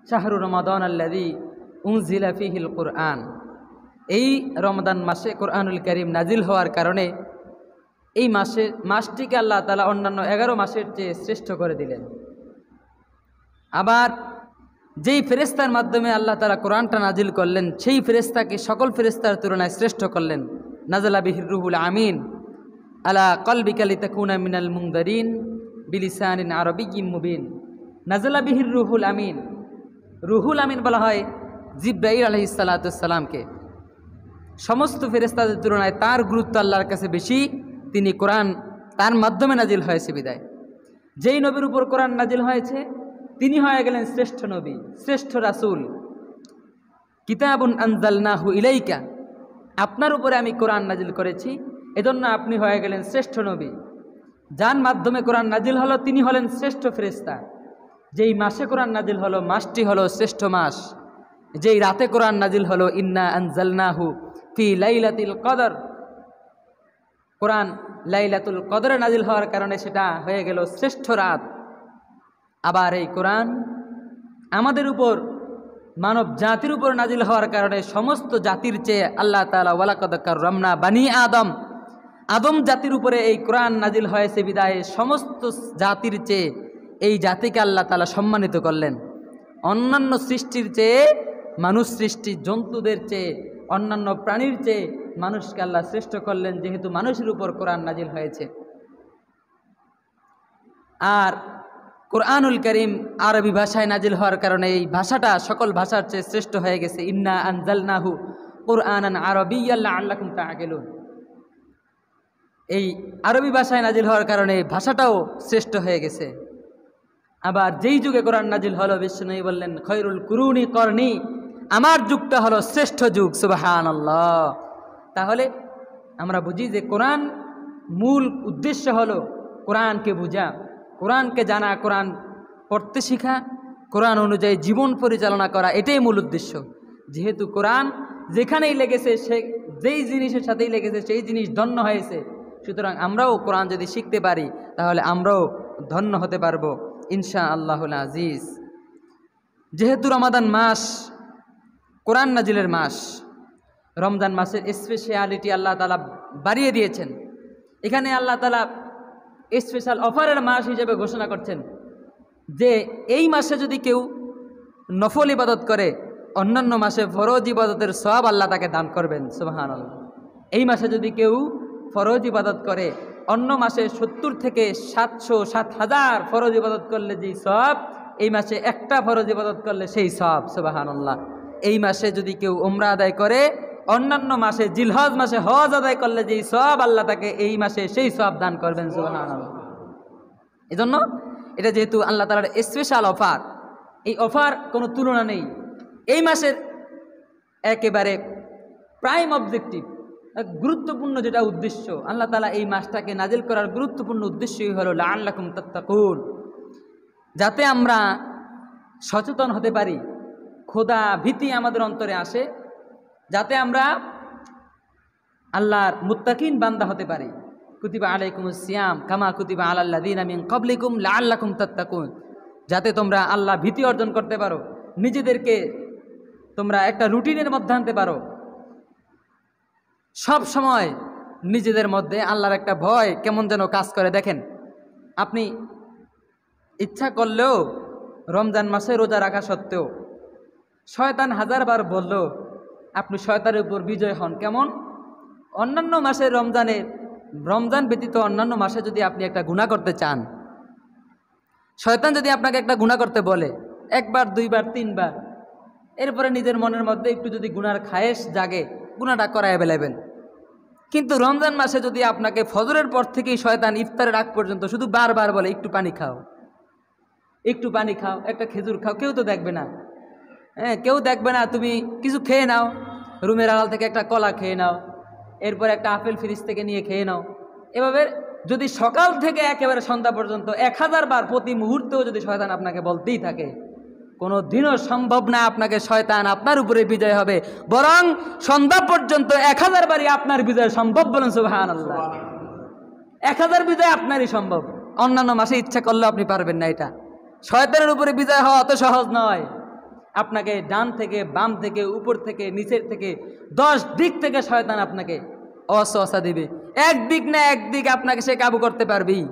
শাহরু রমাদান আল্লাযী উনজিলা ফীহিল কুরআন। এই রমজান মাসে কোরআনুল কারীম নাজিল হওয়ার কারণে এই মাসটিকে আল্লাহ তাআলা অন্যান্য 11 মাসের চেয়ে শ্রেষ্ঠ করে দিলেন। আবার যেই ফেরেশতার মাধ্যমে আল্লাহ তাআলা কোরআনটা নাজিল করলেন, সেই ফেরেশতাকে সকল ফেরেশতার তুলনায় শ্রেষ্ঠ করলেন। নাজালা বিহির রুহুল আমিন আলা কলবিকা লিতাকুনা মিনাল মুনদারিন বিলিসানিন আরবিয়্যিম মুবিন। নাজালা বিহির রুহুল আমিন, রুহুল আমিন বলা হয় জিবরাইল আলাইহিস সালাতু সালামকে। সমস্ত ফেরেশতাদের তুলনায় তার গুরুত্ব আল্লাহর কাছে বেশি। তিনি কোরআন তার মাধ্যমে নাজিল হয়েছে বিদায়। যেই নবীর উপর কোরআন নাজিল হয়েছে তিনি হয়ে গেলেন শ্রেষ্ঠ নবী, শ্রেষ্ঠ রাসূল। কিতাবুন আনজালনাহু ইলাইকা, আপনার উপরে আমি কোরআন নাজিল করেছি, এজন্য আপনি হয়ে গেলেন শ্রেষ্ঠ নবী। যার মাধ্যমে কোরআন নাজিল হলো তিনি হলেন শ্রেষ্ঠ ফেরেশতা। যেই মাসে কোরআন নাজিল হলো মাসটি হলো শ্রেষ্ঠ মাস। যেই রাতে কোরআন নাজিল হলো ইন্না আনজালনাহু ফি লাইলাতুল কদর, কোরআন লাইলাতুল কদরে নাজিল হওয়ার কারণে সেটা হয়ে গেল শ্রেষ্ঠ রাত। আবার এই কোরআন আমাদের উপর, মানব জাতির উপর নাজিল হওয়ার কারণে সমস্ত জাতির চেয়ে আল্লাহ তাআলা ওয়ালাকাদ কাররামনা বানি আদম, আদম জাতির উপরে এই কোরআন নাজিল হয়েছে বিদায় সমস্ত জাতির চেয়ে এই জাতিকে আল্লাহ তাআলা সম্মানিত করলেন। অন্যান্য সৃষ্টির চেয়ে, মানুষ সৃষ্টি, জন্তুদের চেয়ে, অন্যান্য প্রাণীর চেয়ে মানুষকে আল্লাহ শ্রেষ্ঠ করলেন, যেহেতু মানুষের উপর কোরআন নাজিল হয়েছে। আর কোরআনুল কারীম আরবি ভাষায় নাজিল হওয়ার কারণে এই ভাষাটা সকল ভাষার চেয়ে শ্রেষ্ঠ হয়ে গেছে। ইন্না আনজালনাহু কুরআনান আরাবিয়্যান লাআল্লাকুম তা'কিলুন। এই আরবি ভাষায় নাজিল হওয়ার কারণে ভাষাটাও শ্রেষ্ঠ হয়ে গেছে। আবার যেই যুগে কোরআন নাজিল হলো, বিশ্বনবী বললেন খৈরুল কুরুনি করনি, আমার যুগটা হলো শ্রেষ্ঠ যুগ। সুবহানাল্লাহ। তাহলে আমরা বুঝি যে কোরআন মূল উদ্দেশ্য হলো কোরআনকে বোঝা, কোরআনকে জানা, কোরআন পড়তে শেখা, কোরআন অনুযায়ী জীবন পরিচালনা করা, এটাই মূল উদ্দেশ্য। যেহেতু কোরআন যেখানেই লেগেছে, সে যেই জিনিসের সাথেই লেগেছে সেই জিনিস ধন্য হয়েছে, সুতরাং আমরাও কোরআন যদি শিখতে পারি তাহলে আমরাও ধন্য হতে পারবো ইনশাআল্লাহুল আজিজ। যেহেতু রমাদান মাস কোরআন নাজিলের মাস, রমজান মাসের স্পেশালিটি আল্লাহ তাআলা বাড়িয়ে দিয়েছেন। এখানে আল্লাহ তাআলা স্পেশাল অফারের মাস হিসেবে ঘোষণা করছেন যে এই মাসে যদি কেউ নফল ইবাদত করে, অন্যান্য মাসে ফরজ ইবাদতের সওয়াব আল্লাহ তাকে দান করবেন। সুবহানাল্লাহ। এই মাসে যদি কেউ ফরজ ইবাদত করে, অন্য মাসে 70 থেকে 700 7,000 ফরজ ইবাদত করলে যেই সওয়াব, এই মাসে একটা ফরজ ইবাদত করলে সেই সওয়াব। সুবহানাল্লাহ। এই মাসে যদি কেউ উমরা আদায় করে, অন্যান্য মাসে জিলহজ মাসে হজ আদায় করলে যেই সওয়াব, আল্লাহ তাকে এই মাসে সেই সওয়াব দান করবেন। সুবহানাল্লাহ। এজন্য এটা যেহেতু আল্লাহ তাআলার স্পেশাল অফার, এই অফার কোনো তুলনা নেই। এই মাসের একেবারে প্রাইম অবজেক্টিভ, গুরুত্বপূর্ণ যেটা উদ্দেশ্য, আল্লাহ তাআলা এই মাসটাকে নাজিল করার গুরুত্বপূর্ণ উদ্দেশ্যই হলো লাআল্লাকুম তাত্তাকুন, যাতে আমরা সচেতন হতে পারি, খোদা ভীতি আমাদের অন্তরে আসে, যাতে আমরা আল্লাহর মুত্তাকিন বান্দা হতে পারি। কুতিবা আলাইকুমুস সিয়াম কামা কুতিবা আলাল লাযিনা মিন ক্বাবলিকুম লাআল্লাকুম তাত্তাকুন, যাতে তোমরা আল্লাহ ভীতি অর্জন করতে পারো, নিজেদেরকে তোমরা একটা রুটিনের মধ্যে আনতে পারো, সব সময় নিজেদের মধ্যে আল্লাহর একটা ভয় কেমন যেন কাজ করে। দেখেন, আপনি ইচ্ছা করলেও রমজান মাসে রোজা রাখা সত্ত্বেও শয়তান 1000 বার বললেও আপনি শয়তানের উপর বিজয় হন। কেমন? অন্যান্য মাসে রমজান ব্যতীত অন্যান্য মাসে যদি আপনি একটা গুনাহ করতে চান, শয়তান যদি আপনাকে একটা গুনাহ করতে বলে 1 বার 2 বার 3 বার, এরপরে নিজের মনের মধ্যে একটু যদি গুনার খায়েশ জাগে, গুনাহটা করা অ্যাভেলেবেল। কিন্তু রমজান মাসে যদি আপনাকে ফজরের পর থেকেই শয়তান ইফতারের আগ পর্যন্ত শুধু বারবার বলে একটু পানি খাও, একটু পানি খাও, একটা খেজুর খাও, কেউ তো দেখবে না, কেউ দেখবে না, তুমি কিছু খেয়ে নাও, রুমের আড়াল থেকে একটা কলা খেয়ে নাও, এরপর একটা আপেল ফ্রিজ থেকে নিয়ে খেয়ে নাও। এভাবে যদি সকাল থেকে একেবারে সন্ধ্যা পর্যন্ত 1000 বার প্রতি মুহূর্তেও যদি শয়তান আপনাকে বলতেই থাকে, কোনো দিনও সম্ভব না আপনাকে শয়তান আপনার উপরে বিজয় হবে, বরং সন্ধ্যা পর্যন্ত 1000 বারই আপনার বিজয় সম্ভব। বলেন সুবহানাল্লাহ। 1000 বিজয় আপনারই সম্ভব, অন্যান্য মাসে ইচ্ছা করলে আপনি পারবেন না। এটা শয়তানের উপরে বিজয় হওয়া অত সহজ নয়। আপনাকে ডান থেকে বাম থেকে উপর থেকে নিচের থেকে 10 দিক থেকে শয়তান আপনাকে ওয়াসওয়াসা দিবে। একদিক না একদিক আপনাকে সে কাবু করতে পারবেই।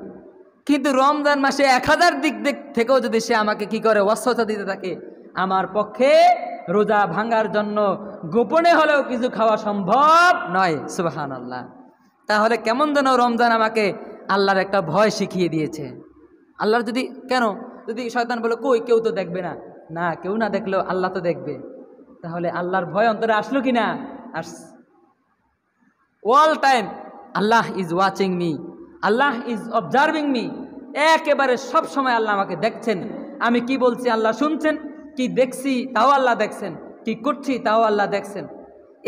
কিন্তু রমজান মাসে 1000 দিক থেকেও যদি সে আমাকে কি করে ওয়াসওয়াসা দিতে থাকে, আমার পক্ষে রোজা ভাঙার জন্য গোপনে হলেও কিছু খাওয়া সম্ভব নয়। সুবহানাল্লাহ। তাহলে কেমন যেন রমজান আমাকে আল্লাহর একটা ভয় শিখিয়ে দিয়েছে। আল্লাহর যদি শয়তান বলে কই কেউ তো দেখবে না, না কেউ না দেখলেও আল্লাহ তো দেখবে, তাহলে আল্লাহর ভয় অন্তরে আসলো কি না? All time Allah is watching me, Allah is observing me. একেবারে সব সময় আল্লাহ আমাকে দেখছেন, আমি কি বলছি আল্লাহ শুনছেন, কি দেখছি তাও আল্লাহ দেখছেন, কি করছি তাও আল্লাহ দেখছেন।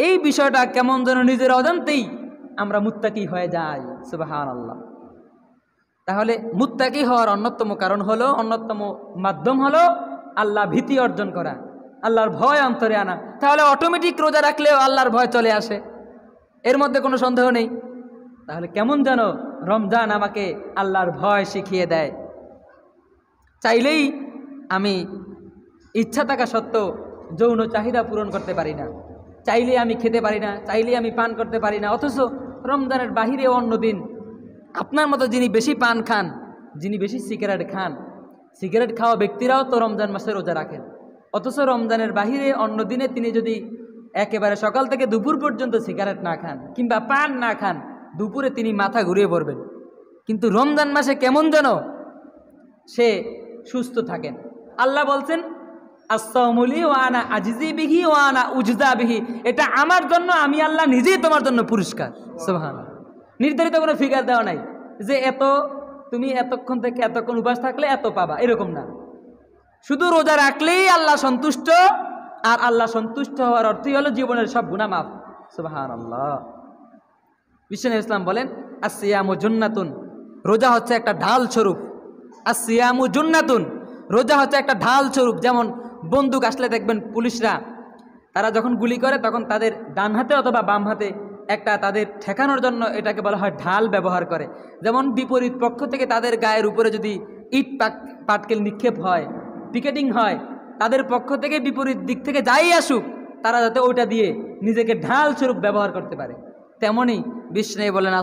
এই বিষয়টা কেমন যেন নিজের অজান্তেই আমরা মুত্তাকি হয়ে যাই। সুবহানাল্লাহ। তাহলে মুত্তাকি হওয়ার অন্যতম কারণ হলো, অন্যতম মাধ্যম হলো আল্লাহ ভীতি অর্জন করা, আল্লাহর ভয় অন্তরে আনা। তাহলে অটোমেটিক রোজা রাখলেও আল্লাহর ভয় চলে আসে, এর মধ্যে কোনো সন্দেহ নেই। তাহলে কেমন যেন রমজান আমাকে আল্লাহর ভয় শিখিয়ে দেয়। চাইলেই আমি ইচ্ছা থাকা সত্ত্বেও যৌন চাহিদা পূরণ করতে পারি না, চাইলেই আমি খেতে পারি না, চাইলেই আমি পান করতে পারি না। অথচ রমজানের বাহিরে অন্য দিন আপনার মতো যিনি বেশি পান খান, যিনি বেশি সিগারেট খান, সিগারেট খাওয়া ব্যক্তিরাও তো রমজান মাসে রোজা রাখেন। অথচ রমজানের বাহিরে অন্য দিনে তিনি যদি একেবারে সকাল থেকে দুপুর পর্যন্ত সিগারেট না খান কিংবা পান না খান, দুপুরে তিনি মাথা ঘুরিয়ে পড়বেন। কিন্তু রমজান মাসে কেমন যেন সে সুস্থ থাকেন। আল্লাহ বলছেন আসসামুলি ওয়া আনা আজিজি বিহি ওয়া আনা উজজা বিহি, এটা আমার জন্য, আমি আল্লাহ নিজেই তোমার জন্য পুরস্কার। সুবহানাল্লাহ। নির্ধারিত কোনো ফিগার দেওয়া নাই যে এত তুমি এতক্ষণ থেকে এতক্ষণ উপাস থাকলে এত পাবা, এরকম না। শুধু রোজা রাখলেই আল্লাহ সন্তুষ্ট, আর আল্লাহ সন্তুষ্ট হওয়ার অর্থই হলো জীবনের সব গুনাহ মাফ। সুবহানাল্লাহ। বিশ্বনবী ইসলাম বলেন আসসিয়ামু জুন্নাতুন, রোজা হচ্ছে একটা ঢাল স্বরূপ। আসসিয়ামু জুন্নাতুন, রোজা হচ্ছে একটা ঢাল স্বরূপ। যেমন বন্দুক আসলে দেখবেন পুলিশরা তারা যখন গুলি করে তখন তাদের ডান হাতে অথবা বাম হাতে একটা তাদের ঠেকানোর জন্য এটাকে বলা হয় ঢাল ব্যবহার করে। যেমন বিপরীত পক্ষ থেকে তাদের গায়ের উপরে যদি ইট পাটকেল নিক্ষেপ হয়, পিকেটিং হয়, তাদের পক্ষ থেকে বিপরীত দিক থেকে যাই আসুক তারা যাতে ওইটা দিয়ে নিজেকে ঢাল স্বরূপ ব্যবহার করতে পারে। তেমনই বিষ্ণু বলেন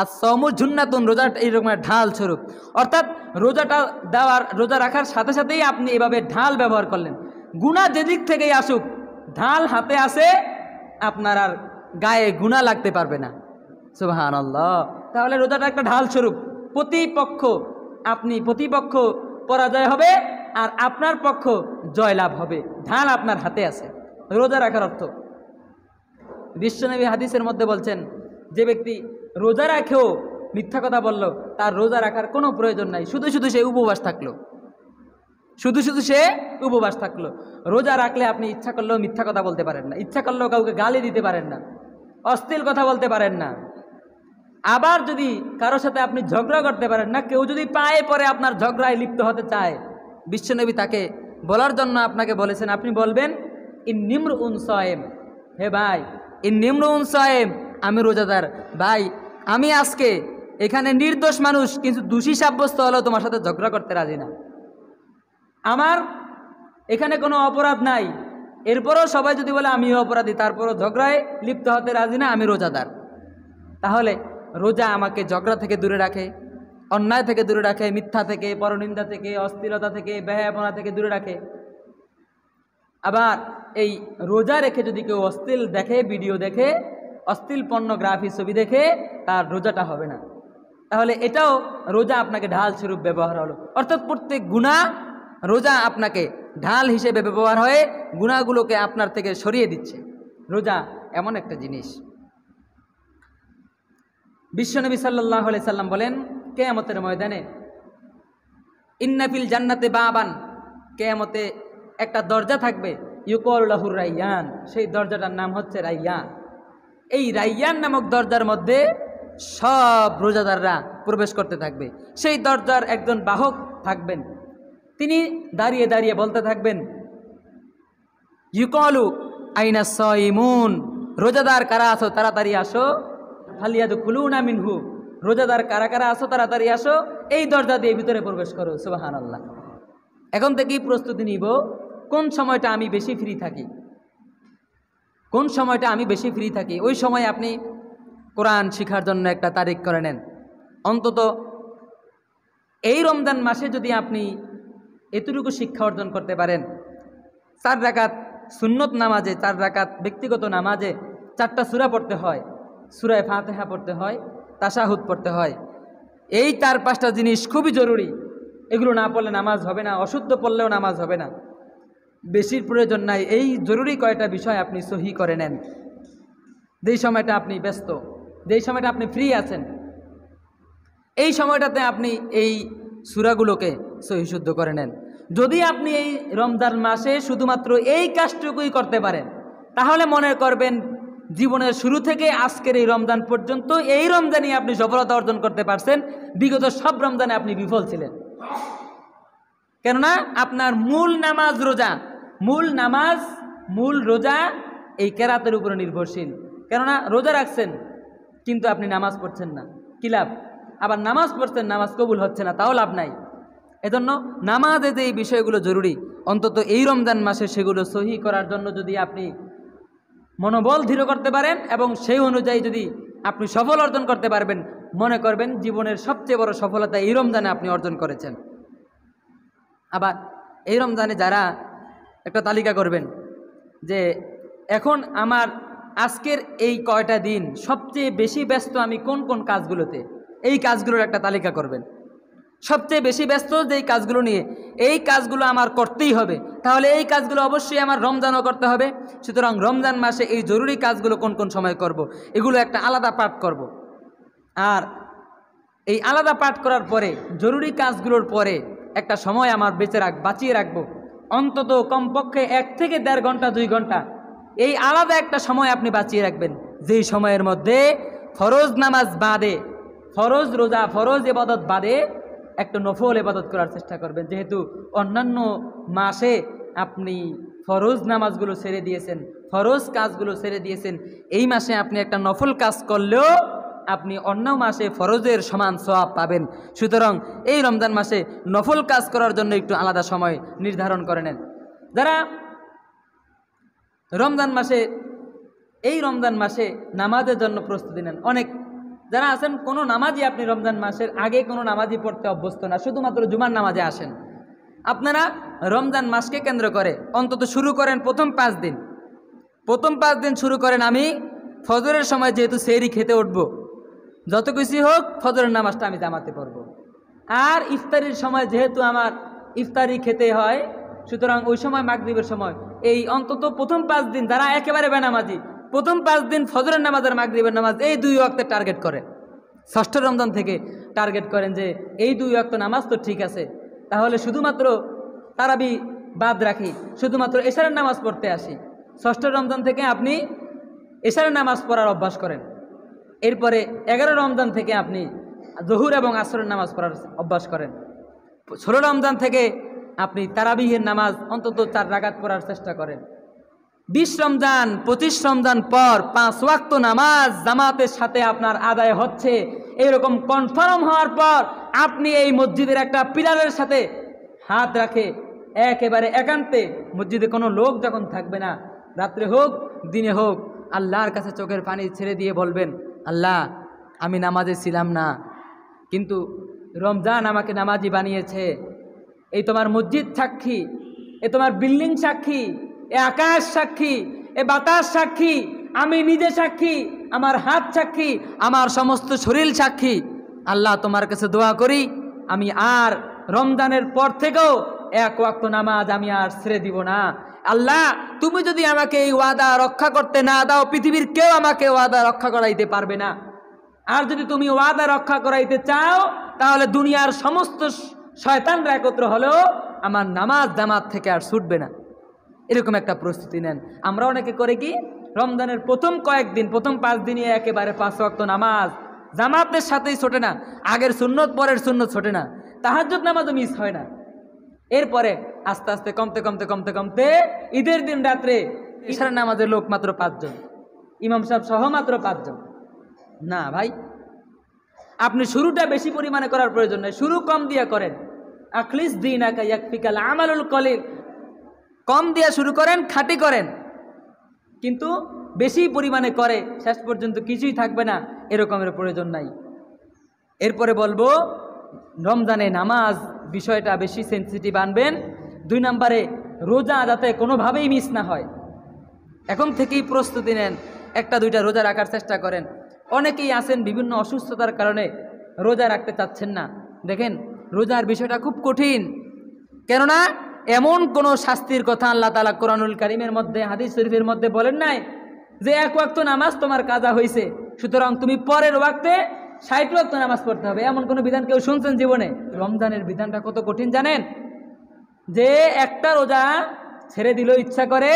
আসসামু জুন্নাতুন, রোজা এইরকম ঢাল স্বরূপ। অর্থাৎ রোজা রাখার সাথে সাথেই আপনি এভাবে ঢাল ব্যবহার করলেন। গুনাহ যেদিক থেকেই আসুক, ঢাল হাতে আসে, আপনার আর গায়ে গুনাহ লাগতে পারবে না। সুবহানাল্লাহ। তাহলে রোজাটা একটা ঢাল স্বরূপ। প্রতিপক্ষ পরাজয় হবে আর আপনার পক্ষ জয়লাভ হবে, ঢাল আপনার হাতে আছে। রোজা রাখার অর্থ, বিশ্বনবী হাদিসের মধ্যে বলছেন যে ব্যক্তি রোজা রাখেও মিথ্যা কথা বলল, তার রোজা রাখার কোনো প্রয়োজন নাই, শুধু শুধু সে উপবাস থাকলো। রোজা রাখলে আপনি ইচ্ছা করলেও মিথ্যা কথা বলতে পারেন না, ইচ্ছা করলেও কাউকে গালি দিতে পারেন না, অশ্লীল কথা বলতে পারেন না। আবার যদি কারোর সাথে আপনি ঝগড়া করতে পারেন না। কেউ যদি পায়ে পরে আপনার ঝগড়ায় লিপ্ত হতে চায়, বিশ্বনবী তাকে বলার জন্য আপনাকে বলেছেন, আপনি বলবেন ইন্নিমরুন সায়েম, হে ভাই ইন্নিমরুন সায়েম, আমি রোজাদার ভাই, আমি আজকে এখানে নির্দোষ মানুষ, কিন্তু দোষী সাব্যস্ত হলেও তোমার সাথে ঝগড়া করতে রাজি না। আমার এখানে কোনো অপরাধ নাই, এরপরও সবাই যদি বলে আমিও অপরাধী, তারপরও ঝগড়ায় লিপ্ত হতে রাজি না, আমি রোজাদার। তাহলে রোজা আমাকে ঝগড়া থেকে দূরে রাখে, অন্যায় থেকে দূরে রাখে, মিথ্যা থেকে, পরনিন্দা থেকে, অস্থিরতা থেকে, বেহায়াপনা থেকে দূরে রাখে। আবার এই রোজা রেখে যদি কেউ অশ্লীল দেখে, ভিডিও দেখে, অশ্লীল পর্নোগ্রাফি ছবি দেখে, তার রোজাটা হবে না। তাহলে এটাও রোজা আপনাকে ঢাল স্বরূপ ব্যবহার হলো। অর্থাৎ প্রত্যেক গুনাহ রোজা আপনাকে ঢাল হিসেবে ব্যবহার হয়ে গুনাহগুলোকে আপনার থেকে সরিয়ে দিচ্ছে। রোজা এমন একটা জিনিস। বিশ্বনবী সাল্লাল্লাহু আলাইহি সাল্লাম বলেন কিয়ামতের ময়দানে ইন্না ফিল জান্নাতে বাবান, কিয়ামতে একটা দরজা থাকবে, ইউকালু লাহুর রাইয়ান, সেই দরজাটার নাম হচ্ছে রাইয়ান। এই রাইয়ান নামক দরজার মধ্যে সব রোজাদাররা প্রবেশ করতে থাকবে। সেই দরজার একজন বাহক থাকবেন, তিনি দাঁড়িয়ে দাঁড়িয়ে বলতে থাকবেন ইউকালু আইনা সাইমুন, রোজাদার কারা আছো তাড়াতাড়ি আসো, ফালিয়াদখুলুনা মিনহু, রোজাদার কারা কারা আসো তাড়াতাড়ি আসো, এই দরজা দিয়ে ভিতরে প্রবেশ করো। সুবহানাল্লাহ। এখন থেকেই প্রস্তুতি নিব কোন সময়টা আমি বেশি ফ্রি থাকি, কোন সময়টা আমি বেশি ফ্রি থাকি, ওই সময় আপনি কোরআন শিখার জন্য একটা তারিখ করে নেন। অন্তত এই রমজান মাসে যদি আপনি এতটুকু শিক্ষা অর্জন করতে পারেন, 4 রাকাত সুন্নত নামাজে, 4 রাকাত ব্যক্তিগত নামাজে 4টা সূরা পড়তে হয়, সূরা ফাতিহা পড়তে হয়, তাশাহুদ পড়তে হয়। এই 4-5টা জিনিস খুবই জরুরি। এগুলো না পড়লে নামাজ হবে না, অশুদ্ধ পড়লেও নামাজ হবে না। বেশির প্রয়োজন নাই, এই জরুরি কয়টা বিষয় আপনি সহি করে নেন। যেই সময়টা আপনি ব্যস্ত, যেই সময়টা আপনি ফ্রি আছেন, এই সময়টাতে আপনি এই সূরাগুলোকে সহিশুদ্ধ করে নেন। যদি আপনি এই রমজান মাসে শুধুমাত্র এই কাজটুকুই করতে পারেন, তাহলে মনে করবেন জীবনের শুরু থেকে আজকের এই রমজান পর্যন্ত এই রমজানই আপনি সফলতা অর্জন করতে পারছেন। বিগত সব রমজানে আপনি বিফল ছিলেন। কেননা আপনার মূল নামাজ রোজা, মূল রোজা এই কেরাতের উপরে নির্ভরশীল। কেননা রোজা রাখছেন কিন্তু আপনি নামাজ পড়ছেন না, কি লাভ? আবার নামাজ পড়ছেন, নামাজ কবুল হচ্ছে না, তাও লাভ নাই। এজন্য নামাজে যে এই বিষয়গুলো জরুরি, অন্তত এই রমজান মাসে সেগুলো সহি করার জন্য যদি আপনি মনোবল দৃঢ় করতে পারেন এবং সেই অনুযায়ী যদি আপনি সফল অর্জন করতে পারবেন, মনে করবেন জীবনের সবচেয়ে বড় সফলতা এই রমজানে আপনি অর্জন করেছেন। আবার এই রমজানে যারা একটা তালিকা করবেন যে এখন আমার আজকের এই কয়টা দিন সবচেয়ে বেশি ব্যস্ত আমি কোন কোন কাজগুলোতে, এই কাজগুলোর একটা তালিকা করবেন। সবচেয়ে বেশি ব্যস্ত যেই কাজগুলো নিয়ে, এই কাজগুলো আমার করতেই হবে, তাহলে এই কাজগুলো অবশ্যই আমার রমজানও করতে হবে। সুতরাং রমজান মাসে এই জরুরি কাজগুলো কোন কোন সময় করব, এগুলো একটা আলাদা পাঠ করব। আর এই আলাদা পাঠ করার পরে জরুরি কাজগুলোর পরে একটা সময় আমার বাঁচিয়ে রাখবো, অন্তত কমপক্ষে 1 থেকে 1.5 ঘন্টা 2 ঘন্টা এই আলাদা একটা সময় আপনি বাঁচিয়ে রাখবেন, যেই সময়ের মধ্যে ফরজ নামাজ বাদে, ফরজ রোজা, ফরজ ইবাদত বাদে একটা নফল ইবাদত করার চেষ্টা করবেন। যেহেতু অন্যান্য মাসে আপনি ফরজ নামাজগুলো ছেড়ে দিয়েছেন, ফরজ কাজগুলো ছেড়ে দিয়েছেন, এই মাসে আপনি একটা নফল কাজ করলেও আপনি অন্য মাসে ফরজের সমান সওয়াব পাবেন। সুতরাং এই রমজান মাসে নফল কাজ করার জন্য একটু আলাদা সময় নির্ধারণ করে নেন। যারা এই রমজান মাসে নামাজের জন্য প্রস্তুতি নেন, অনেক যারা আছেন কোনো নামাজই আপনি রমজান মাসের আগে কোনো নামাজই পড়তে অভ্যস্ত না, শুধুমাত্র জুমার নামাজে আসেন। আপনারা রমজান মাসকে কেন্দ্র করে অন্তত শুরু করেন প্রথম 5 দিন শুরু করেন আমি ফজরের সময় যেহেতু সেহরি খেতে উঠবো, যত কিছু হোক ফজরের নামাজটা আমি জামাতে পড়ব। আর ইফতারির সময় যেহেতু আমার ইফতারি খেতে হয়, সুতরাং ওই সময় মাগরিবের সময়, এই অন্তত প্রথম 5 দিন যারা একেবারে বেনামাজি, প্রথম 5 দিন ফজরের নামাজ আর মাগরিবের নামাজ এই 2 ওয়াক্তের টার্গেট করে। 6ষ্ঠ রমজান থেকে টার্গেট করেন যে এই 2 ওয়াক্ত নামাজ তো ঠিক আছে, তাহলে শুধুমাত্র তারাবি বাদ রাখি, শুধুমাত্র এশারের নামাজ পড়তে আসি। 6ষ্ঠ রমজান থেকে আপনি এশারের নামাজ পড়ার অভ্যাস করেন। এরপরে 11 রমজান থেকে আপনি জোহর এবং আসরের নামাজ পড়ার অভ্যাস করেন। 16 রমজান থেকে আপনি তারাবিহের নামাজ অন্তত 4 রাকাত পড়ার চেষ্টা করেন। 20 রমজান 25 রমজান পর 5 ওয়াক্ত নামাজ জামাতের সাথে আপনার আদায় হচ্ছে, এরকম কনফার্ম হওয়ার পর আপনি এই মসজিদের একটা পিলারের সাথে হাত রাখে একেবারে একান্তে, মসজিদে কোনো লোক যখন থাকবে না, রাত্রে হোক দিনে হোক, আল্লাহর কাছে চোখের পানি ছেড়ে দিয়ে বলবেন, আল্লাহ আমি নামাজে ছিলাম না, কিন্তু রমজান আমাকে নামাজি বানিয়েছে। এই তোমার মসজিদ সাক্ষী, এ তোমার বিল্ডিং সাক্ষী, এ আকাশ সাক্ষী, এ বাতাস সাক্ষী, আমি নিজে সাক্ষী, আমার হাত সাক্ষী, আমার সমস্ত শরীর সাক্ষী। আল্লাহ তোমার কাছে দোয়া করি, আমি আর রমজানের পর থেকেও 1 ওয়াক্ত নামাজ আমি আর ছেড়ে দিব না। আল্লাহ তুমি যদি আমাকে এই ওয়াদা রক্ষা করতে না দাও, পৃথিবীর কেউ আমাকে ওয়াদা রক্ষা করাইতে পারবে না। আর যদি তুমি ওয়াদা রক্ষা করাইতে চাও, তাহলে দুনিয়ার সমস্ত শয়তানরা একত্র হলেও আমার নামাজ জামাত থেকে আর ছুটবে না। এরকম একটা প্রস্তুতি নেন। আমরা অনেকে করে কি, রমজানের প্রথম কয়েকদিন, প্রথম 5 দিনে একেবারে 5 ওয়াক্ত নামাজ জামাতের সাথেই ছোটে না, আগের সুন্নত পরের সুন্নত ছোটে না, তাহাজ্জুদ নামাজও মিস হয় না। এরপরে আস্তে আস্তে কমতে কমতে কমতে কমতে ঈদের দিন রাত্রে ইশারের নামাজের লোক মাত্র 5 জন, ইমাম সাহেব সহ মাত্র 5 জন। না ভাই, আপনি শুরুটা বেশি পরিমাণে করার প্রয়োজন নেই, শুরু কম দিয়ে করেন। আখলিস দীনাকা ইয়াকফিকাল আমালুল কলিল। কম দিয়ে শুরু করেন, খাঁটি করেন, কিন্তু বেশি পরিমাণে করে শেষ পর্যন্ত কিছুই থাকবে না, এরকমের প্রয়োজন নাই। এরপরে বলবো রমজানে নামাজ বিষয়টা বেশি সেন্সিটিভ আনবেন। 2 নম্বরে রোজা যাতে কোনোভাবেই মিস না হয়, এখন থেকেই প্রস্তুতি নেন, 1-2টা রোজা রাখার চেষ্টা করেন। অনেকেই আছেন বিভিন্ন অসুস্থতার কারণে রোজা রাখতে চাচ্ছেন না। দেখেন রোজার বিষয়টা খুব কঠিন, কেননা এমন কোনো শাস্তির কথা আল্লাহ তাআলা কোরআনুল কারীমের মধ্যে, হাদিস শরীফের মধ্যে বলেন নাই যে 1 ওয়াক্ত নামাজ তোমার কাজা হয়েছে, সুতরাং তুমি পরের ওয়াক্তে 60 ওয়াক্ত নামাজ পড়তে হবে, এমন কোনো বিধান কেউ শুনছেন জীবনে? রমজানের বিধানটা কত কঠিন জানেন? যে একটা রোজা ছেড়ে দিল ইচ্ছা করে,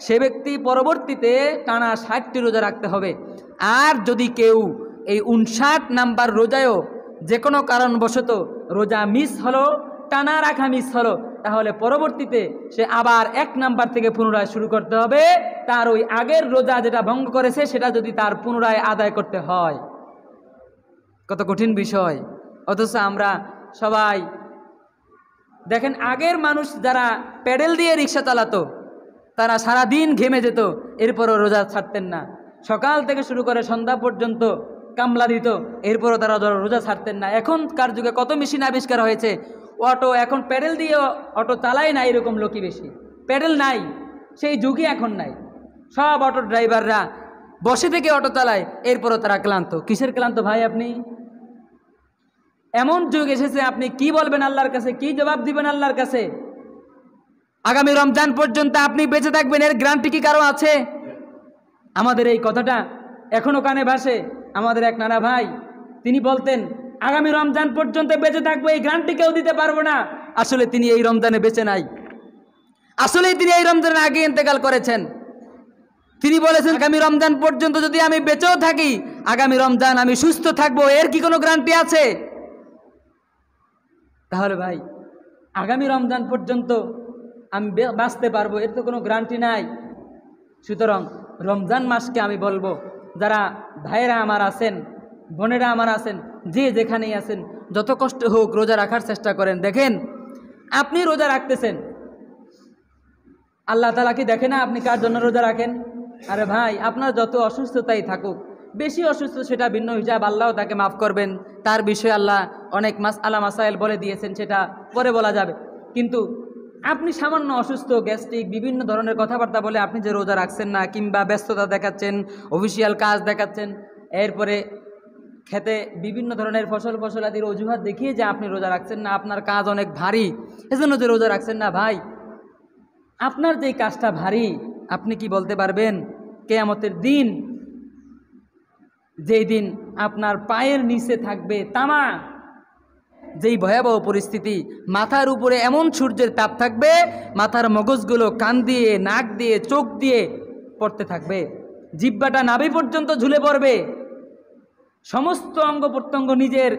সে ব্যক্তি পরবর্তীতে টানা 60টি রোজা রাখতে হবে। আর যদি কেউ এই 59 নাম্বার রোজায়ও যে কোনো কারণবশত রোজা মিস হলো, টানা রাখা মিস হলো, তাহলে পরবর্তীতে সে আবার 1 নাম্বার থেকে পুনরায় শুরু করতে হবে। তার ওই আগের রোজা যেটা ভঙ্গ করেছে সেটা যদি তার পুনরায় আদায় করতে হয়। কত কঠিন বিষয়! অথচ আমরা সবাই দেখেন, আগের মানুষ যারা প্যাডেল দিয়ে রিক্সা চালাতো তারা সারা দিন ঘেমে যেত, এরপরও রোজা ছাড়তেন না। সকাল থেকে শুরু করে সন্ধ্যা পর্যন্ত কামলা দিত, এরপরও তারা রোজা ছাড়তেন না। এখনকার যুগে কত মেশিন আবিষ্কার হয়েছে, অটো এখন প্যাডেল দিয়ে অটো চালায় না, এরকম লোকই বেশি। প্যাডেল নাই, সেই যুগই এখন নাই। সব অটো ড্রাইভাররা বসে থেকে অটো চালায়, এরপরও তারা ক্লান্ত। কিসের ক্লান্ত ভাই আপনি? এমন যুগ এসেছে, আপনি কি বলবেন আল্লাহর কাছে, কি জবাব দিবেন আল্লাহর কাছে? আগামী রমজান পর্যন্ত আপনি বেঁচে থাকবেন, এর গ্যারান্টি কি কারো আছে? আমাদের এই কথাটা এখনো কানে ভাসে। আমাদের এক নানা ভাই, তিনি বলতেন আগামী রমজান পর্যন্ত বেঁচে থাকবো, এই গ্যারান্টি কেউ দিতে পারবো না। আসলে তিনি এই রমজানে বেঁচে নাই, আসলে তিনি এই রমজানের আগে ইন্তেকাল করেছেন। তিনি বলেছেন আগামী রমজান পর্যন্ত যদি আমি বেঁচেও থাকি, আগামী রমজান আমি সুস্থ থাকবো, এর কি কোনো গ্যারান্টি আছে? তাহলে ভাই আগামী রমজান পর্যন্ত আমি বাঁচতে পারবো, এর তো কোনো গ্যারান্টি নাই। সুতরাং রমজান মাসকে আমি বলবো, যারা ভাইয়েরা আমার আছেন, বোনেরা আমার আছেন, যে যেখানেই আছেন, যত কষ্ট হোক রোজা রাখার চেষ্টা করেন। দেখেন আপনি রোজা রাখতেছেন, আল্লাহ তাআলা কি দেখে না আপনি কার জন্য রোজা রাখেন? আরে ভাই, আপনার যত অসুস্থতাই থাকুক, বেশি অসুস্থ সেটা ভিন্ন হিসাব, আল্লাহ তাকে মাফ করবেন, তার বিষয়ে আল্লাহ অনেক মাসআলা মাসাইল বলে দিয়েছেন, সেটা পরে বলা যাবে। কিন্তু আপনি সামান্য অসুস্থ, গ্যাস্ট্রিক, বিভিন্ন ধরনের কথাবার্তা বলে আপনি যে রোজা রাখছেন না, কিংবা ব্যস্ততা দেখাচ্ছেন, অফিসিয়াল কাজ দেখাচ্ছেন, এরপরে খেতে বিভিন্ন ধরনের ফসলাদির অজুহাত দেখিয়ে যে আপনি রোজা রাখছেন না, আপনার কাজ অনেক ভারী, এজন্য যে রোজা রাখছেন না, ভাই আপনার যেই কাজটা ভারী, আপনি কি বলতে পারবেন কিয়ামতের দিন, যেই দিন আপনার পায়ের নিচে থাকবে তামা, যেই ভয়াবহ পরিস্থিতি, মাথার উপরে এমন সূর্যের তাপ থাকবে, মাথার মগজগুলো কান দিয়ে, নাক দিয়ে, চোখ দিয়ে পড়তে থাকবে, জিহ্বাটা নাভি পর্যন্ত ঝুলে পড়বে, সমস্ত অঙ্গ প্রত্যঙ্গ নিজের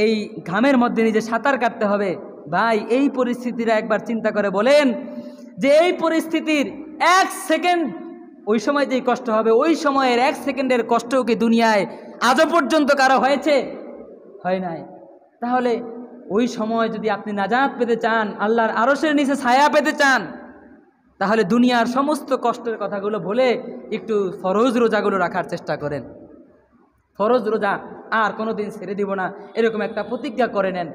এই ঘামের মধ্যে নিজে সাঁতার কাটতে হবে। ভাই এই পরিস্থিতিটা একবার চিন্তা করে বলেন যে এই পরিস্থিতির 1 সেকেন্ড, ওই সময় যেই কষ্ট হবে, ওই সময়ের 1 সেকেন্ডের কষ্টও কি দুনিয়ায় আজও পর্যন্ত কারো হয়েছে? হয় নাই। তাহলে ওই সময় যদি আপনি নাজাত পেতে চান, আল্লাহর আরশের নিচে ছায়া পেতে চান, তাহলে দুনিয়ার সমস্ত কষ্টের কথাগুলো ভুলে একটু ফরজ রোজাগুলো রাখার চেষ্টা করেন। ফরজ রোজা আর কোনো দিন ছেড়ে দিব না, এরকম একটা প্রতিজ্ঞা করে নেন,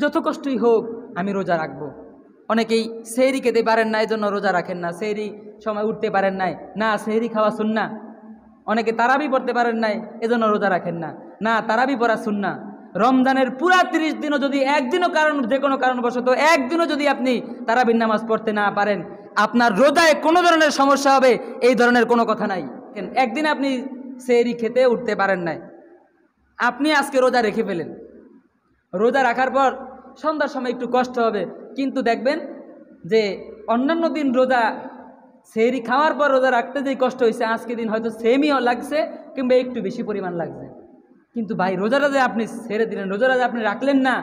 যত কষ্টই হোক আমি রোজা রাখবো। অনেকেই সেহরি খেতে পারেন না, এই জন্য রোজা রাখেন না, সেহরি সময় উঠতে পারেন নাই, না সেহরি খাওয়া সুন্নাহ। অনেকে তারাবি পড়তে পারেন নাই, এজন্য রোজা রাখেন না, না তারাবি পড়া সুন্নাহ। রমজানের পুরা 30 দিনও যদি একদিনও যে কোনো কারণবশত একদিনও যদি আপনি তারাবির নামাজ পড়তে না পারেন, আপনার রোজায় কোনো ধরনের সমস্যা হবে এই ধরনের কোনো কথা নাই। একদিন আপনি সেহরি খেতে উঠতে পারেন নাই, আপনি আজকে রোজা রেখে ফেলেন, রোজা রাখার পর সন্ধ্যার সময় একটু কষ্ট হবে, কিন্তু দেখবেন যে অন্যান্য দিন রোজা সেহরি খাওয়ার পর রোজা রাখতে যেই কষ্ট হয়েছে, আজকে দিন হয়তো সেমই লাগছে কিংবা একটু বেশি পরিমাণ লাগছে। কিন্তু ভাই রোজাটা যে আপনি ছেড়ে দিলেন, রোজাটা যে আপনি রাখলেন না,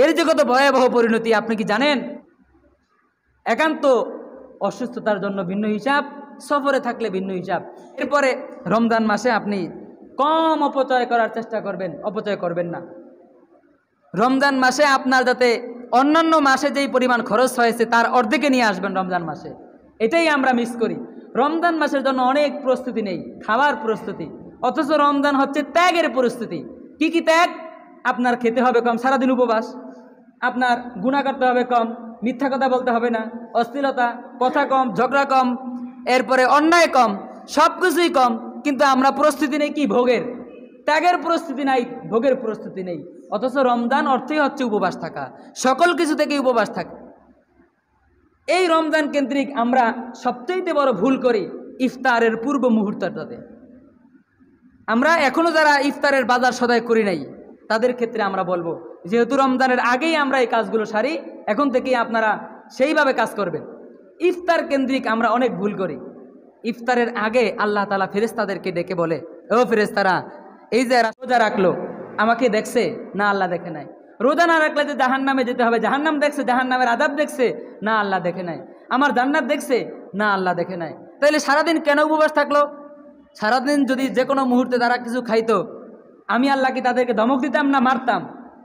এর যে কত ভয়াবহ পরিণতি আপনি কি জানেন? একান্ত অসুস্থতার জন্য ভিন্ন হিসাব, সফরে থাকলে ভিন্ন হিসাব। এরপরে রমজান মাসে আপনি কম অপচয় করার চেষ্টা করবেন, অপচয় করবেন না। রমজান মাসে আপনার যাতে অন্যান্য মাসে যেই পরিমাণ খরচ হয়েছে তার অর্ধেকে নিয়ে আসবেন রমজান মাসে। এটাই আমরা মিস করি। রমজান মাসের জন্য অনেক প্রস্তুতি নেই, খাওয়ার প্রস্তুতি, অথচ রমজান হচ্ছে ত্যাগের প্রস্তুতি। কি কি ত্যাগ? আপনার খেতে হবে কম, সারাদিন উপবাস, আপনার গুনাহ করতে হবে কম, মিথ্যা কথা বলতে হবে না, অশ্লীলতা, কথা কম, ঝগড়া কম, এরপরে অন্যায় কম, সব কিছুই কম। কিন্তু আমরা প্রস্তুতি নেই কি? ভোগের। ত্যাগের প্রস্তুতি নাই, ভোগের প্রস্তুতি নেই। অথচ রমজান অর্থই হচ্ছে উপবাস থাকা, সকল কিছু থেকে উপবাস থাকা। এই রমজান কেন্দ্রিক আমরা সবচেয়ে বড় ভুল করি ইফতারের পূর্ব মুহূর্তটাতে। আমরা এখনও যারা ইফতারের বাজার সদাই করি নাই তাদের ক্ষেত্রে আমরা বলবো, যেহেতু রমজানের আগেই আমরা এই কাজগুলো সারি, এখন থেকেই আপনারা সেইভাবে কাজ করবেন। ইফতার কেন্দ্রিক আমরা অনেক ভুল করি। ইফতারের আগে আল্লাহ তাআলা ফেরেশতাদেরকে ডেকে বলে, ও ফেরেশতারা, এই যে রোজা রাখলো, আমাকে দেখছে না? আল্লাহ দেখে নাই। রোজা না রাখলে যে জাহান্নামে যেতে হবে, জাহান্নাম দেখছে? জাহান্নামের আযাব দেখছে? না, আল্লাহ দেখে নাই। আমার জান্নাত দেখছে? না, আল্লাহ দেখে নাই। তাইলে সারাদিন কেন উপবাস থাকলো? সারাদিন যদি যে কোনো মুহূর্তে তারা কিছু খাইতো, আমি আল্লাহ কি তাদেরকে ধমক দিতাম না মারতাম,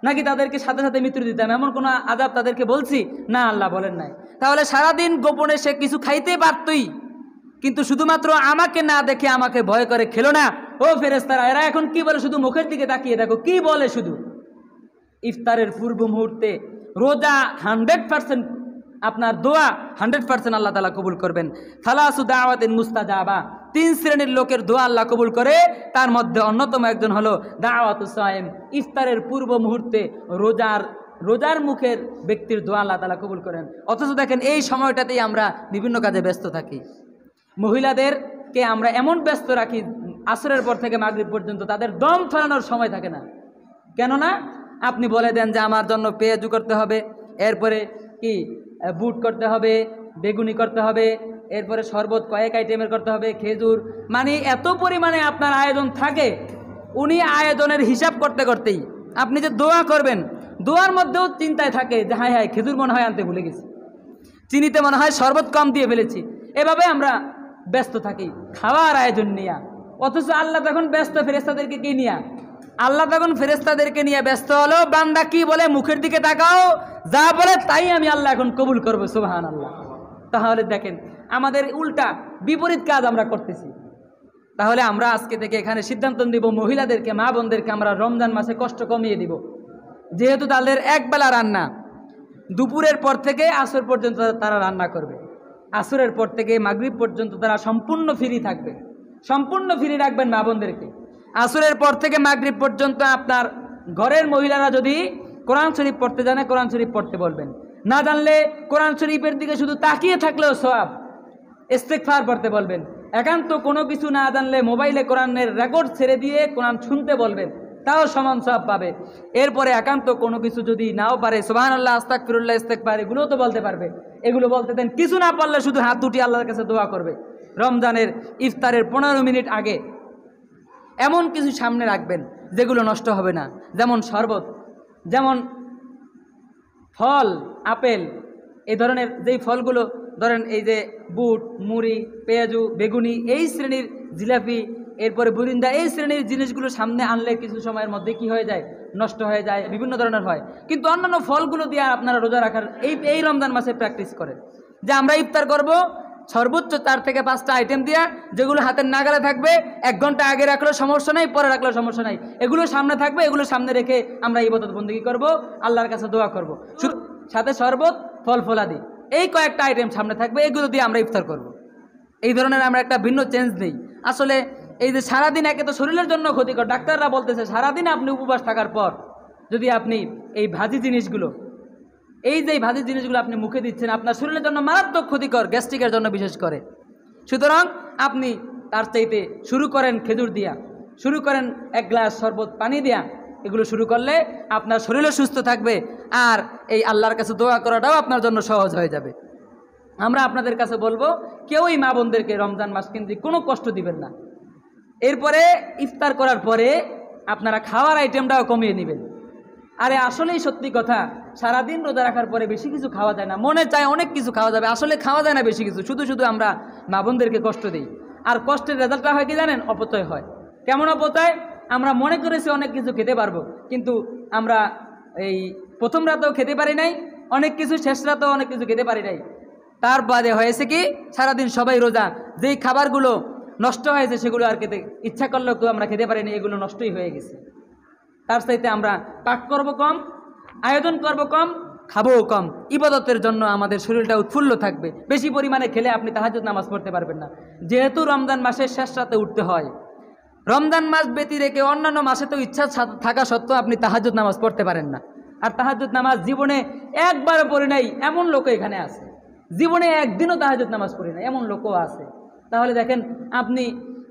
নাকি তাদেরকে সাথে সাথে মৃত্যু দিতাম? এমন কোনো আযাব তাদেরকে বলছি? না, আল্লাহ বলেন নাই। তাহলে সারাদিন গোপনে সে কিছু খাইতে পারতই, কিন্তু শুধুমাত্র আমাকে না দেখে আমাকে ভয় করে খেলো না। ও ফেরেশতারা, এরা এখন কি বলে? শুধু মুখের দিকে তাকিয়ে দেখো কি বলে। শুধু ইফতারের পূর্ব মুহূর্তে রোজা 100%, আপনার দোয়া 100% আল্লাহ তাআলা কবুল করবেন। থালাসু দাওয়াতিন মুস্তাজাবা, 3 শ্রেণীর লোকের দোয়া আল্লাহ কবুল করে। তার মধ্যে অন্যতম একজন হলো দাওয়াতুস সায়েম, ইফতারের পূর্ব মুহূর্তে রোজার মুখের ব্যক্তির দোয়া আল্লাহ তাআলা কবুল করেন। অথচ দেখেন এই সময়টাতেই আমরা বিভিন্ন কাজে ব্যস্ত থাকি। মহিলাদেরকে আমরা এমন ব্যস্ত রাখি, আসরের পর থেকে মাগরিব পর্যন্ত তাদের দম ফেলানোর সময় থাকে না। কেননা আপনি বলে দেন যে আমার জন্য পেঁয়াজু করতে হবে, এরপরে কি বুট করতে হবে, বেগুনি করতে হবে, এরপরে শরবত কয়েক আইটেমের করতে হবে, খেজুর, মানে এত পরিমাণে আপনার আয়োজন থাকে। উনি আয়োজনের হিসাব করতে করতেই আপনি যে দোয়া করবেন, দোয়ার মধ্যেও চিন্তায় থাকে যে হায় হায় খেজুর মনে হয় আনতে ভুলে গেছি, চিনিতে মনে হয় শরবত কম দিয়ে ফেলেছি। এভাবে আমরা ব্যস্ত থাকি খাওয়ার আয়োজন নিয়ে। অথচ আল্লাহ তখন ব্যস্ত ফেরেশতাদেরকে কি নিয়ে? আল্লাহ তখন ফেরেশতাদেরকে নিয়ে ব্যস্ত হলো, বান্দা কি বলে মুখের দিকে তাকাও, যা বলে তাই আমি আল্লাহ এখন কবুল করবো। সুবহানাল্লাহ। তাহলে দেখেন আমাদের উল্টা বিপরীত কাজ আমরা করতেছি। তাহলে আমরা আজকে থেকে এখানে সিদ্ধান্ত দিব, মহিলাদেরকে, মা বোনদেরকে আমরা রমজান মাসে কষ্ট কমিয়ে দিব। যেহেতু তাদের একবেলা রান্না, দুপুরের পর থেকে আসর পর্যন্ত তারা রান্না করবে, আসরের পর থেকে মাগরিব পর্যন্ত তারা সম্পূর্ণ ফ্রি থাকবে। সম্পূর্ণ ফ্রি রাখবেন মা বোনদেরকে। আসরের পর থেকে মাগরিব পর্যন্ত আপনার ঘরের মহিলারা যদি কোরআন শরীফ পড়তে জানে, কোরআন শরীফ পড়তে বলবেন। না জানলে কোরআন শরীফের দিকে শুধু তাকিয়ে থাকলেও সওয়াব, ইস্তেগফার পড়তে বলবেন। একান্ত কোনো কিছু না জানলে মোবাইলে কোরআনের রেকর্ড ছেড়ে দিয়ে কোরআন শুনতে বলবেন, তাও সমান সওয়াব পাবে। এরপরে একান্ত কোনো কিছু যদি নাও পারে, সুবহানাল্লাহ, আস্তাগফিরুল্লাহ, ইস্তেগফার, এগুলোও তো বলতে পারবে। এগুলো বলতে দেন। কিছু না পারলে শুধু হাত দুটি আল্লাহর কাছে দোয়া করবে। রমজানের ইফতারের 15 মিনিট আগে এমন কিছু সামনে রাখবেন যেগুলো নষ্ট হবে না, যেমন শরবত, যেমন ফল, আপেল, এই ধরনের যেই ফলগুলো, ধরেন এই যে বুট, মুড়ি, পেঁয়াজু, বেগুনি, এই শ্রেণীর জিলাপি, এরপরে বুরিন্দা, এই শ্রেণীর জিনিসগুলো সামনে আনলে কিছু সময়ের মধ্যে কি হয়ে যায়? নষ্ট হয়ে যায়, বিভিন্ন ধরনের হয়। কিন্তু অন্যান্য ফলগুলো দিয়ে আপনারা রোজা রাখার এই রমজান মাসে প্র্যাকটিস করেন যে আমরা ইফতার করব সর্বোচ্চ 4 থেকে 5টা আইটেম দিয়া, যেগুলো হাতের নাগালে থাকবে। 1 ঘন্টা আগে রাখলেও সমস্যা নাই, পরে রাখলেও সমস্যা নাই, এগুলো সামনে থাকবে। এগুলো সামনে রেখে আমরা ইবাদত বন্দেগী করব, আল্লাহর কাছে দোয়া করব। সাথে শরবত, ফল ফলাদি, এই কয়েকটা আইটেম সামনে থাকবে, এগুলো দিয়ে আমরা ইফতার করব। এই ধরনের আমরা একটা ভিন্ন চেঞ্জ নেই। আসলে এই যে সারাদিন একে তো শরীরের জন্য ক্ষতিকর, ডাক্তাররা বলতেছে সারাদিন আপনি উপবাস থাকার পর যদি আপনি এই ভাজি জিনিসগুলো, এই যে ভাজি জিনিসগুলো আপনি মুখে দিচ্ছেন, আপনার শরীরের জন্য মারাত্মক ক্ষতিকর, গ্যাস্ট্রিকের জন্য বিশেষ করে। সুতরাং আপনি তার চাইতে শুরু করেন খেজুর দিয়া, শুরু করেন 1 গ্লাস শরবত পানি দিয়া। এগুলো শুরু করলে আপনার শরীরও সুস্থ থাকবে, আর এই আল্লাহর কাছে দোয়া করাটাও আপনার জন্য সহজ হয়ে যাবে। আমরা আপনাদের কাছে বলবো, কেউই মা বোনদেরকে রমজান মাস কেন্দ্রিক কোনো কষ্ট দিবেন না। এরপরে ইফতার করার পরে আপনারা খাওয়ার আইটেমটাও কমিয়ে নেবেন। আরে আসলেই সত্যি কথা, সারাদিন রোজা রাখার পরে বেশি কিছু খাওয়া যায় না। মনে চায় অনেক কিছু খাওয়া যাবে, আসলে খাওয়া যায় না বেশি কিছু। শুধু শুধু আমরা মা বোনদেরকে কষ্ট দিই, আর কষ্টের রেজাল্টটা হয় কি জানেন? অপচয় হয়। কেমন অপচয়? আমরা মনে করেছি অনেক কিছু খেতে পারবো, কিন্তু আমরা এই প্রথম রাতেও খেতে পারি নাই অনেক কিছু, শেষ রাতেও অনেক কিছু খেতে পারি নাই। তার বাদে হয়েছে কি সারাদিন সবাই রোজা, যেই খাবারগুলো নষ্ট হয়েছে সেগুলো আর খেতে ইচ্ছা করলেও কেউ আমরা খেতে পারিনি, এগুলো নষ্টই হয়ে গেছে। তার চাইতে আমরা পাক করব কম, আয়োজন করব কম, খাবও কম। ইবাদতের জন্য আমাদের শরীরটা উৎফুল্ল থাকবে। বেশি পরিমাণে খেলে আপনি তাহাজ্জুদ নামাজ পড়তে পারবেন না। যেহেতু রমজান মাসের শেষ রাতে উঠতে হয়, রমজান মাস ব্যতী রেখে অন্যান্য মাসে তো ইচ্ছা থাকা সত্ত্বেও আপনি তাহাজ্জুদ নামাজ পড়তে পারেন না। আর তাহাজ্জুদ নামাজ জীবনে একবারও পড়ে নাই এমন লোকও এখানে আছে, জীবনে একদিনও তাহাজ্জুদ নামাজ পড়ে নাই এমন লোকও আছে। তাহলে দেখেন, আপনি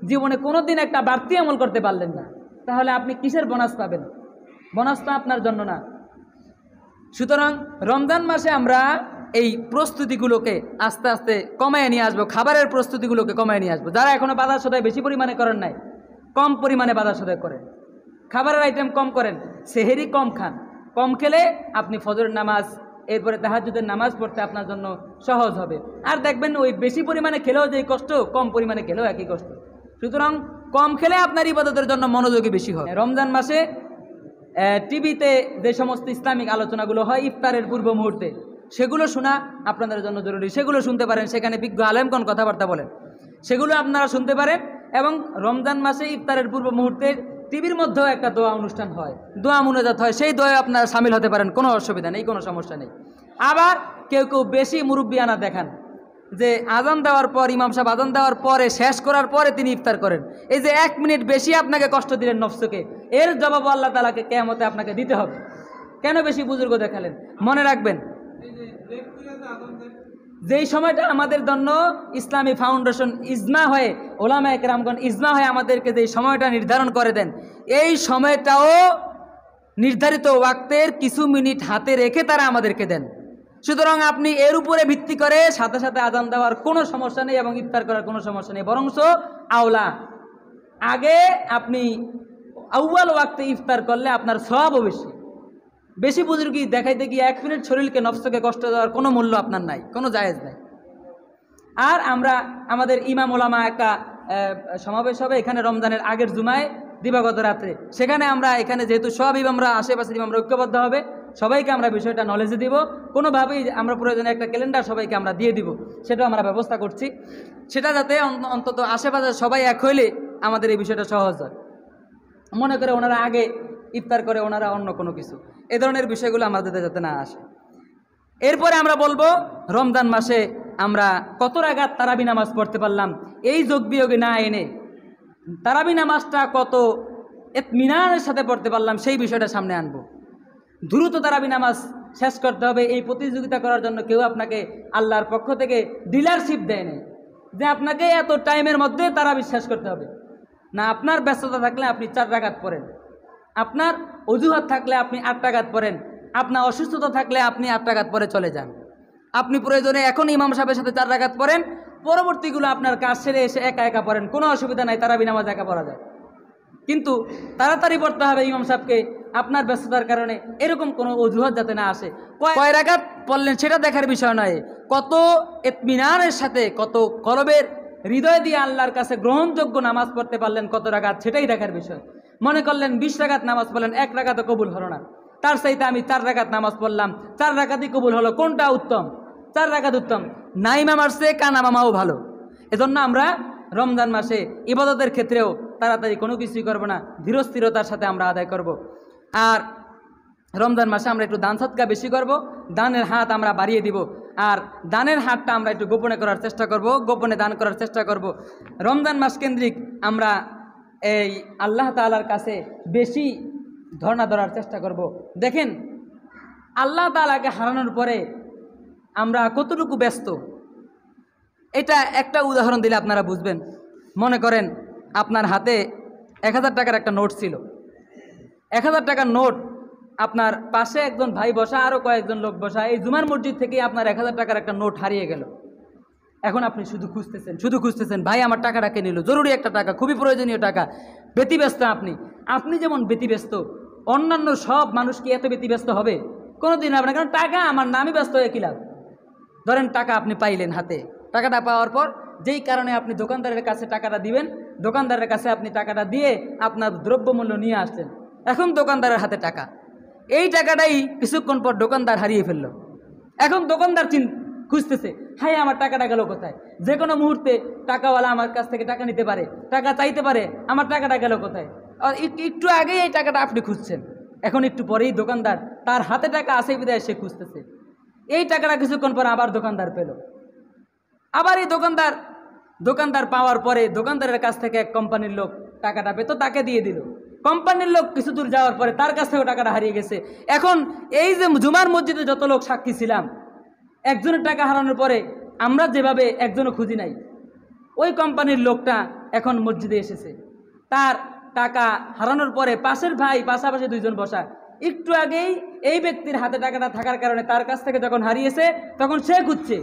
জীবনে কোনো দিন একটা বাড়তি আমল করতে পারলেন না, তাহলে আপনি কিসের বোনাস পাবেন? বোনাস তো আপনার জন্য না। সুতরাং রমজান মাসে আমরা এই প্রস্তুতিগুলোকে আস্তে আস্তে কমায় নিয়ে আসবো, খাবারের প্রস্তুতিগুলোকে কমায় নিয়ে আসবো। যারা এখনও বাজার সদাই বেশি পরিমাণে করেন নাই, কম পরিমাণে বাজার সদাই করেন, খাবারের আইটেম কম করেন, সেহেরি কম খান। কম খেলে আপনি ফজরের নামাজ এরপরে তাহাজ্জুদের নামাজ পড়তে আপনার জন্য সহজ হবে। আর দেখবেন ওই বেশি পরিমাণে খেলেও যে কষ্ট, কম পরিমাণে খেলেও একই কষ্ট। সুতরাং কম খেলে আপনার ইবাদতের জন্য মনোযোগী বেশি হয়। রমজান মাসে টিভিতে যে সমস্ত ইসলামিক আলোচনাগুলো হয় ইফতারের পূর্ব মুহূর্তে, সেগুলো শোনা আপনাদের জন্য জরুরি। সেগুলো শুনতে পারেন, সেখানে বিজ্ঞ আলেমগণ কথাবার্তা বলেন, সেগুলো আপনারা শুনতে পারেন। এবং রমজান মাসে ইফতারের পূর্ব মুহূর্তে টিভির মধ্যেও একটা দোয়া অনুষ্ঠান হয়, দোয়া মুনাজাত হয়, সেই দোয়ায় আপনারা সামিল হতে পারেন, কোনো অসুবিধা নেই, কোনো সমস্যা নেই। আবার কেউ কেউ বেশি মুরব্বিয়ানা দেখান, যে আজান দেওয়ার পর, ইমাম সাহেব আজান দেওয়ার পরে, শেষ করার পরে তিনি ইফতার করেন। এই যে 1 মিনিট বেশি আপনাকে কষ্ট দিলেন নফসকে, এর জবাব আল্লাহ তাআলাকে কিয়ামতে আপনাকে দিতে হবে। কেন বেশি বুজুর্গ দেখালেন? মনে রাখবেন, যেই সময়টা আমাদের জন্য ইসলামী ফাউন্ডেশন ইজমা হয়ে, ওলামায়ে কেরামগণ ইজমা হয়ে আমাদেরকে যেই সময়টা নির্ধারণ করে দেন, এই সময়টাও নির্ধারিত ওয়াক্তের কিছু মিনিট হাতে রেখে তারা আমাদেরকে দেন। সুতরাং আপনি এর উপরে ভিত্তি করে সাথে সাথে আজান দেওয়ার কোনো সমস্যা নেই এবং ইফতার করার কোনো সমস্যা নেই, বরঞ্চ আওলা আগে আপনি আউয়াল ওয়াক্তে ইফতার করলে আপনার সওয়াবও বেশি। বেশি বুজুর্গি দেখাইতে গিয়ে 1 মিনিট শরীরকে নফসকে কষ্ট দেওয়ার কোনো মূল্য আপনার নাই, কোনো জায়েজ নাই। আর আমরা আমাদের ইমাম ওলামা একটা সমাবেশ হবে এখানে রমজানের আগের জুমায় দিবাগত রাত্রে, সেখানে আমরা এখানে যেহেতু সব ইমামরা আশেপাশের ইমামরা ঐক্যবদ্ধ হবে, সবাইকে আমরা বিষয়টা নলেজে দিব। কোনোভাবেই আমরা প্রয়োজনে একটা ক্যালেন্ডার সবাইকে আমরা দিয়ে দিব, সেটাও আমরা ব্যবস্থা করছি। সেটা যাতে অন্তত আশেপাশে সবাই এক হইলে আমাদের এই বিষয়টা সহজ হয়। মনে করে ওনারা আগে ইফতার করে, ওনারা অন্য কোনো কিছু, এ ধরনের বিষয়গুলো আমাদের যাতে না আসে। এরপরে আমরা বলবো রমজান মাসে আমরা কত রাকাত তারাবি নামাজ পড়তে পারলাম, এই যোগ বিয়োগে না এনে তারাবি নামাজটা কত ইতমিনানের সাথে পড়তে পারলাম সেই বিষয়টা সামনে আনবো। দ্রুত তারাবি নামাজ শেষ করতে হবে, এই প্রতিযোগিতা করার জন্য কেউ আপনাকে আল্লাহর পক্ষ থেকে ডিলারশিপ দেয় না যে আপনাকে এত টাইমের মধ্যে তারাবি শেষ করতে হবে না। আপনার ব্যস্ততা থাকলে আপনি 4 রাকাত পড়েন, আপনার অজুহাত থাকলে আপনি 8 রাকাত পড়েন, আপনার অসুস্থতা থাকলে আপনি 8 রাকাত পরে চলে যান। আপনি প্রয়োজনে এখন ইমাম সাহেবের সাথে 4 রাকাত পড়েন, পরবর্তীগুলো আপনার কাজ সেরে এসে একা একা পড়েন, কোনো অসুবিধা নাই, তারাবি নামাজ একা পড়া যায়। কিন্তু তাড়াতাড়ি পড়তে হবে ইমাম সাহেবকে আপনার ব্যস্ততার কারণে, এরকম কোনো অজুহাত যাতে না আসে। কয় রাকাত পড়লেন সেটা দেখার বিষয় নয়, কত ইতমিনানের সাথে, কত কলবের হৃদয় দিয়ে আল্লাহর কাছে গ্রহণযোগ্য নামাজ পড়তে পারলেন, কত রাকাত, সেটাই দেখার বিষয়। মনে করলেন 20 রাকাত নামাজ পড়লেন, 1 রাকাতও কবুল হলো না, তার চাইতে আমি 4 রাকাত নামাজ পড়লাম, 4 রাকাতই কবুল হলো, কোনটা উত্তম? 4 রাকাত উত্তম। নাইমা মারছে কানা মামাও ভালো। এজন্য আমরা রমজান মাসে ইবাদতের ক্ষেত্রেও তাড়াতাড়ি কোনো কিছুই করব না, ধীরস্থিরতার সাথে আমরা আদায় করব। আর রমজান মাসে আমরা একটু দান সদকা বেশি করব, দানের হাত আমরা বাড়িয়ে দিব। আর দানের হাতটা আমরা একটু গোপনে করার চেষ্টা করব, গোপনে দান করার চেষ্টা করব। রমজান মাস কেন্দ্রিক আমরা এই আল্লাহ তাআলার কাছে বেশি ধর্ণা ধরার চেষ্টা করব। দেখেন, আল্লাহ তাআলাকে হারানোর পরে আমরা কতটুকু ব্যস্ত, এটা একটা উদাহরণ দিলে আপনারা বুঝবেন। মনে করেন আপনার হাতে 1000 টাকার একটা নোট ছিল, 1000 টাকার নোট, আপনার পাশে একজন ভাই বসা, আরও কয়েকজন লোক বসা, এই জুমার মসজিদ থেকে আপনার 1000 টাকার একটা নোট হারিয়ে গেল। এখন আপনি শুধু খুঁজতেছেন, ভাই আমার টাকাটা কে নিল, জরুরি একটা টাকা, খুবই প্রয়োজনীয় টাকা, ব্যতিব্যস্ত আপনি যেমন ব্যতিব্যস্ত, অন্যান্য সব মানুষ কি এত ব্যতিব্যস্ত হবে? কোনো দিন হবে না, কারণ টাকা আমার নামই ব্যস্ত হয়ে কী লাভ? ধরেন টাকা আপনি পাইলেন হাতে, টাকাটা পাওয়ার পর যেই কারণে আপনি দোকানদারের কাছে টাকাটা দিবেন, দোকানদারের কাছে আপনি টাকাটা দিয়ে আপনার দ্রব্যমূল্য নিয়ে আসলেন, এখন দোকানদারের হাতে টাকা, এই টাকাটাই কিছুক্ষণ পর দোকানদার হারিয়ে ফেলল। এখন দোকানদার খুঁজতেছে, হায় আমার টাকাটা গেল কোথায়। যে কোনো মুহূর্তে টাকাওয়ালা আমার কাছ থেকে টাকা নিতে পারে, টাকা চাইতে পারে, আমার টাকাটা গেল কোথায়। আর একটু আগেই এই টাকাটা আপনি খুঁজছেন, এখন একটু পরেই দোকানদার তার হাতে টাকা আছে বিদায় সে খুঁজতেছে। এই টাকাটা কিছুক্ষণ পর আবার দোকানদার পেল, আবার এই দোকানদার পাওয়ার পরে দোকানদারের কাছ থেকে এক কোম্পানির লোক টাকাটা পেত, তাকে দিয়ে দিল। কোম্পানির লোক কিছু দূর যাওয়ার পরে তার কাছ থেকেও টাকাটা হারিয়ে গেছে। এখন এই যে জুমার মসজিদে যত লোক সাক্ষী ছিলাম, একজনের টাকা হারানোর পরে আমরা যেভাবে একজনও খুঁজি নাই, ওই কোম্পানির লোকটা এখন মসজিদে এসেছে, তার টাকা হারানোর পরে পাশের ভাই পাশাপাশি দুইজন বসা, একটু আগেই এই ব্যক্তির হাতে টাকাটা থাকার কারণে তার কাছ থেকে যখন হারিয়েছে তখন সে খুঁজছে।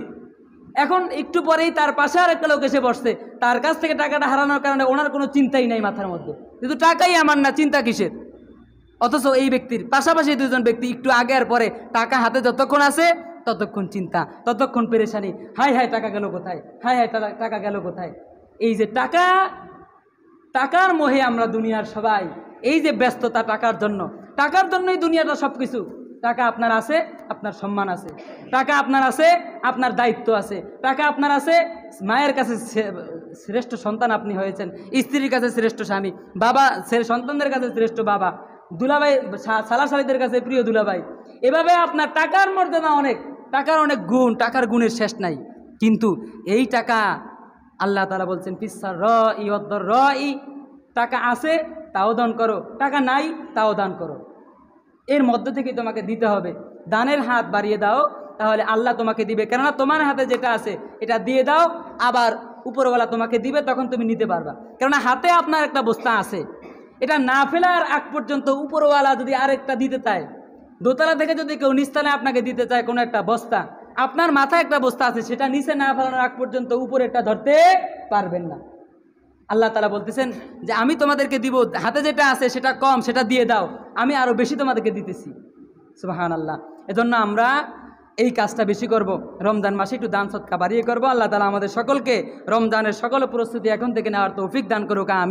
এখন একটু পরেই তার পাশে আর একটা লোক এসে বসছে, তার কাছ থেকে টাকাটা হারানোর কারণে ওনার কোনো চিন্তাই নাই মাথার মধ্যে, কিন্তু টাকাই আমার না, চিন্তা কিসের। অথচ এই ব্যক্তির পাশাপাশি দুজন ব্যক্তি একটু আগে আর পরে টাকা হাতে যতক্ষণ আছে ততক্ষণ চিন্তা, ততক্ষণ পেরেশানি, হায় হায় টাকা গেল কোথায়, হায় হায় টাকা গেল কোথায়। এই যে টাকার মোহে আমরা দুনিয়ার সবাই, এই যে ব্যস্ততা টাকার জন্যই দুনিয়াটা সব কিছু। টাকা আপনার আছে, আপনার সম্মান আছে, টাকা আপনার আছে, আপনার দায়িত্ব আছে, টাকা আপনার আছে, মায়ের কাছে শ্রেষ্ঠ সন্তান আপনি হয়েছেন, স্ত্রীর কাছে শ্রেষ্ঠ স্বামী, বাবা সন্তানদের কাছে শ্রেষ্ঠ বাবা, দুলাভাই সালাশালীদের কাছে প্রিয় দুলাভাই। এভাবে আপনার টাকার মর্যাদা অনেক, টাকার অনেক গুণ, টাকার গুণের শেষ নাই। কিন্তু এই টাকা আল্লাহ তাআলা বলছেন ফিসার ই অদ্দর ই, টাকা আছে তাও দান করো, টাকা নাই তাও দান করো, এর মধ্য থেকে তোমাকে দিতে হবে। দানের হাত বাড়িয়ে দাও, তাহলে আল্লাহ তোমাকে দিবে, কেননা তোমার হাতে যেটা আছে এটা দিয়ে দাও, আবার উপরওয়ালা তোমাকে দিবে, তখন তুমি নিতে পারবা। কেননা হাতে আপনার একটা বস্তা আছে, এটা না ফেলার আগ পর্যন্ত উপরওয়ালা যদি আরেকটা দিতে চায়, দোতলা থেকে যদি কেউ নিচতলায় আপনাকে দিতে চায় কোনো একটা বস্তা, আপনার মাথায় একটা বস্তা আছে, সেটা নিচে না ফেলানোর আগ পর্যন্ত উপরেরটা ধরতে পারবেন না। আল্লাহ তাআলা বলতেছেন যে আমি তোমাদেরকে দিব, হাতে যেটা আছে সেটা কম, সেটা দিয়ে দাও, আমি আরও বেশি তোমাদেরকে দিতেছি। সুবহানাল্লাহ। এজন্য আমরা এই কাজটা বেশি করব, রমজান মাসে একটু দান সদকা বাড়িয়ে করব। আল্লাহ তাআলা আমাদের সকলকে রমজানের সকল প্রস্তুতি এখন থেকে নেওয়ার তৌফিক দান করুক, আমিন।